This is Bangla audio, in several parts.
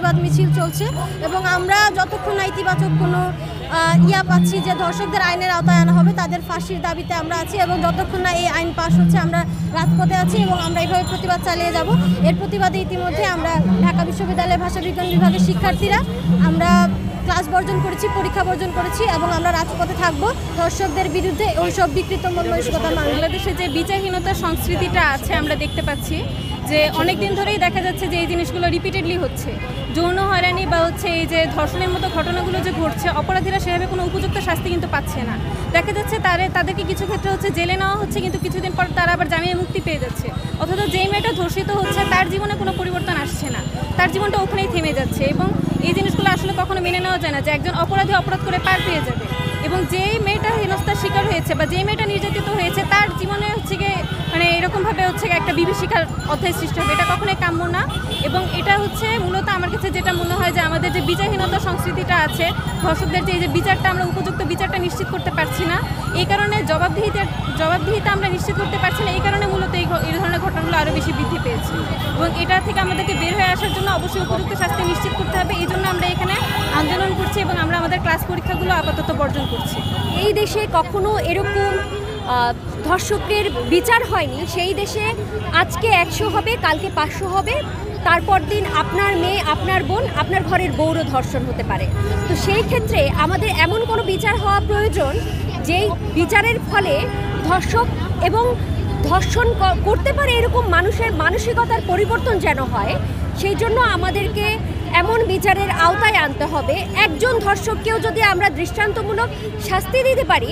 প্রতিবাদ মিছিল চলছে এবং আমরা যতক্ষণ না ইতিবাচক কোনো পাচ্ছি যে ধর্ষকদের আইনের আওতায় আনা হবে, তাদের ফাঁসির দাবিতে আমরা আছি এবং যতক্ষণ না এই আইন পাস হচ্ছে আমরা রাজপথে আছি এবং আমরা এইভাবে প্রতিবাদ চালিয়ে যাব। এর প্রতিবাদে ইতিমধ্যে আমরা ঢাকা বিশ্ববিদ্যালয়ের ভাষা বিজ্ঞান বিভাগের শিক্ষার্থীরা আমরা ক্লাস বর্জন করেছি, পরীক্ষা বর্জন করেছি এবং আমরা রাজপথে থাকবো ধর্ষকদের বিরুদ্ধে ওইসব বিকৃত মন মানসিকতা। বাংলাদেশে যে বিচারহীনতার সংস্কৃতিটা আছে আমরা দেখতে পাচ্ছি যে অনেক দিন ধরেই দেখা যাচ্ছে যে এই জিনিসগুলো রিপিটেডলি হচ্ছে। যৌন হয়রানি বা এই যে ধর্ষণের মতো ঘটনাগুলো যে ঘটছে, অপরাধীরা সেভাবে কোনো উপযুক্ত শাস্তি কিন্তু পাচ্ছে না। দেখা যাচ্ছে তাদেরকে কিছু ক্ষেত্রে জেলে নেওয়া হচ্ছে, কিন্তু কিছুদিন পর তারা আবার জামিনে মুক্তি পেয়ে যাচ্ছে। অথচ যেই মেয়েটা ধর্ষিত হচ্ছে তার জীবনে কোনো পরিবর্তন আসছে না, তার জীবনটা ওখানেই থেমে যাচ্ছে। এবং এই জিনিসগুলো আসলে কখনো মেনে নেওয়া যায় না যে একজন অপরাধী অপরাধ করে পার পেয়ে যাবে এবং যেই মেয়েটা হেনস্থার শিকার হয়েছে বা যেই মেয়েটা নির্যাতিত হয়েছে তার জীবনে এরকমভাবে একটা বিভীষিকার অধ্যায় সৃষ্টি হবে। এটা কখনোই কাম্য না। এবং এটা মূলত আমার কাছে যেটা মনে হয় যে আমাদের যে বিচারহীনতা সংস্কৃতিটা আছে, ধর্ষকদের যে বিচারটা আমরা উপযুক্ত বিচারটা নিশ্চিত করতে পারছি না, এই কারণে জবাবদিহিতা আমরা নিশ্চিত করতে পারছি না। এই কারণে মূলত এই ধরনের ঘটনাগুলো আরও বেশি বৃদ্ধি পেয়েছে এবং এটা থেকে আমাদেরকে বের হয়ে আসার জন্য অবশ্যই উপযুক্ত শাস্তি নিশ্চিত করতে হবে। এই জন্য আমরা এখানে আন্দোলন করছি এবং আমরা আমাদের ক্লাস পরীক্ষাগুলো আপাতত বর্জন করছি। এই দেশে কখনো এরকম ধর্ষকের বিচার হয়নি। সেই দেশে আজকে 100 হবে, কালকে 500 হবে, তারপর দিন আপনার মেয়ে, আপনার বোন, আপনার ঘরের বউরও ধর্ষণ হতে পারে। তো সেই ক্ষেত্রে আমাদের এমন কোনো বিচার হওয়া প্রয়োজন যেই বিচারের ফলে ধর্ষক এবং ধর্ষণ করতে পারে এরকম মানুষের মানসিকতার পরিবর্তন যেন হয়। সেই জন্য আমাদেরকে এমন বিচারের আওতায় আনতে হবে, একজন ধর্ষককেও যদি আমরা দৃষ্টান্তমূলক শাস্তি দিতে পারি,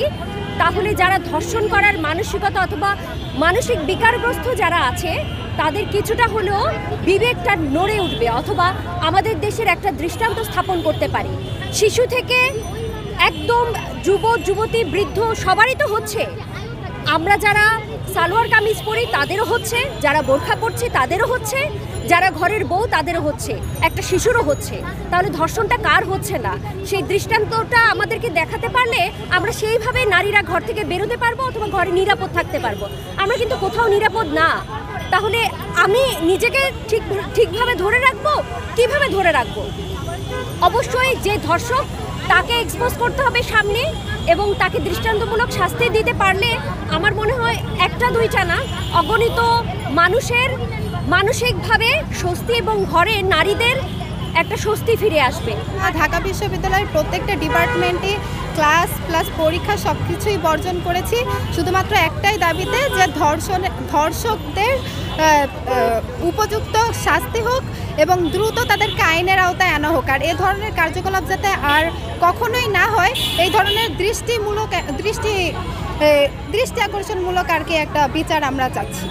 তাহলে যারা ধর্ষণ করার মানসিকতা অথবা মানসিক বিকারগ্রস্ত যারা আছে তাদের কিছুটা হলেও বিবেকটা নড়ে উঠবে, অথবা আমাদের দেশের একটা দৃষ্টান্ত স্থাপন করতে পারি। শিশু থেকে একদম যুবতী বৃদ্ধ সবারই তো হচ্ছে। আমরা যারা সালোয়ার কামিজ পরি তাদেরও হচ্ছে, যারা বোরখা পরছি তাদেরও হচ্ছে, যারা ঘরের বউ তাদেরও হচ্ছে, একটা শিশুরও হচ্ছে। তাহলে ধর্ষণটা কার হচ্ছে না, সেই দৃষ্টান্তটা আমাদেরকে দেখাতে পারলে আমরা সেইভাবে নারীরা ঘর থেকে বেরোতে পারবো অথবা ঘরে নিরাপদ থাকতে পারবো। আমরা কিন্তু কোথাও নিরাপদ না। তাহলে আমি নিজেকে ঠিকভাবে ধরে রাখবো, কিভাবে ধরে রাখবো? অবশ্যই যে ধর্ষক তাকে এক্সপোজ করতে হবে সামনে এবং তাকে দৃষ্টান্তমূলক শাস্তি দিতে পারলে আমার মনে হয় একটা দুইটা না, অগণিত মানুষের মানসিকভাবে স্বস্তি এবং ঘরে নারীদের একটা স্বস্তি ফিরে আসবে। ঢাকা বিশ্ববিদ্যালয়ের প্রত্যেকটা ডিপার্টমেন্টে ক্লাস প্লাস পরীক্ষা সব কিছুই বর্জন করেছি শুধুমাত্র একটাই দাবিতে যে ধর্ষকদের উপযুক্ত শাস্তি হোক এবং দ্রুত তাদেরকে আইনের আওতায় আনা হোক। আর এ ধরনের কার্যকলাপ যাতে আর কখনোই না হয়, এই ধরনের দৃষ্টি আকর্ষণমূলক আর কি একটা বিচার আমরা চাচ্ছি।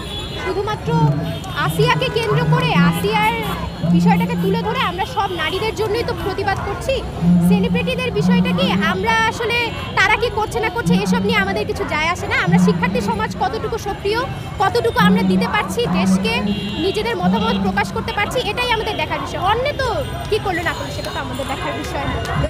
শুধুমাত্র আসিয়াকে কেন্দ্র করে, আসিয়ার বিষয়টাকে তুলে ধরে আমরা সব নারীদের জন্যই তো প্রতিবাদ করছি। সেলিব্রিটিদের বিষয়টা কি, আমরা আসলে তারা কি করছে না করছে এসব নিয়ে আমাদের কিছু যায় আসে না। আমরা শিক্ষার্থী সমাজ কতটুকু সক্রিয়, কতটুকু আমরা দিতে পারছি দেশকে, নিজেদের মতামত প্রকাশ করতে পারছি, এটাই আমাদের দেখার বিষয়। অন্য তো কী করলো না করলো সেটা তো আমাদের দেখার বিষয় না।